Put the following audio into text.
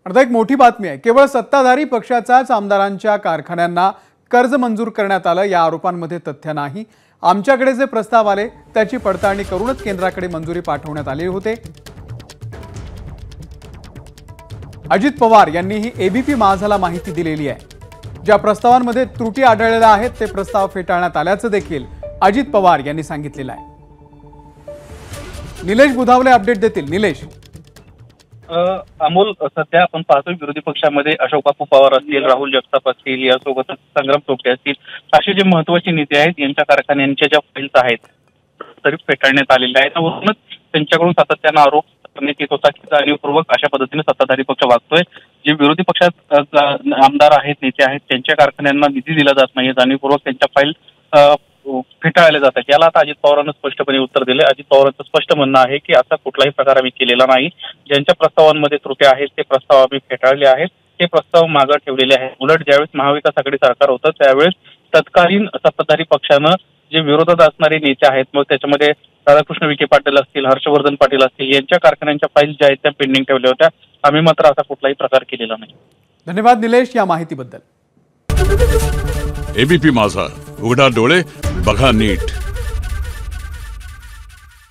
आता एक मोठी बातमी आहे। केवळ सत्ताधारी पक्षाचाच आमदारांच्या कारखान्यांना कर्ज मंजूर करण्यात आलं या आरोपांमध्ये तथ्य नाही। आमच्याकडे जे प्रस्ताव आले त्याची पडताळणी करूनच केंद्राकडे मंजुरी पाठवण्यात आले होते। अजित पवार यांनी ही एबीपी माझाला माहिती दिलेली आहे। ज्या प्रस्तावांमध्ये त्रुटी आढळलेल्या आहेत ते प्रस्ताव फेटाळण्यात आल्याचं देखील अजित पवार यांनी सांगितलेलं आहे। निलेश बुधावले अपडेट देतील। निलेश, अमोल, सध्या आपण पाहतोय विरोधी पक्षामध्ये अशोक बापू पवार असतील, राहुल जगताप असतील, यासोबतच संग्राम टोपटे असतील, असे जे महत्वाचे नेते आहेत यांच्या कारखान्यांच्या ज्या फाईल्स आहेत तरी फेटाळण्यात आलेल्या आहेत। त्यावरूनच त्यांच्याकडून सातत्यानं आरोप करण्यात येत होता की जाणीवपूर्वक अशा पद्धतीने सत्ताधारी पक्ष वागतोय। जे विरोधी पक्षात आमदार आहेत, नेते आहेत, त्यांच्या कारखान्यांना निधी दिला जात नाही, जाणीवपूर्वक त्यांच्या फाईल फेटाळल्या जातात। याला आता अजित पवारांना स्पष्टपणे उत्तर दिले। अजित पवारांचं स्पष्ट म्हणणं आहे की असा कुठलाही प्रकार आम्ही केलेला नाही। ज्यांच्या प्रस्तावांमध्ये त्रुटी आहेत ते प्रस्ताव आम्ही फेटाळले आहेत, ते प्रस्ताव मागे ठेवलेले आहेत। उलट ज्यावेळेस महाविकास आघाडी सरकार होतं त्यावेळेस तत्कालीन सत्ताधारी पक्षानं जे विरोधात असणारे नेते आहेत, मग त्याच्यामध्ये राधाकृष्ण विखे पाटील असतील, हर्षवर्धन पाटील असतील, यांच्या कारखान्यांच्या फाईल ज्या आहेत त्या पेंडिंग ठेवल्या होत्या। आम्ही मात्र असा कुठलाही प्रकार केलेला नाही। धन्यवाद निलेश या माहितीबद्दल। एबीपी माझा, उघडा डोळे बघा नीट।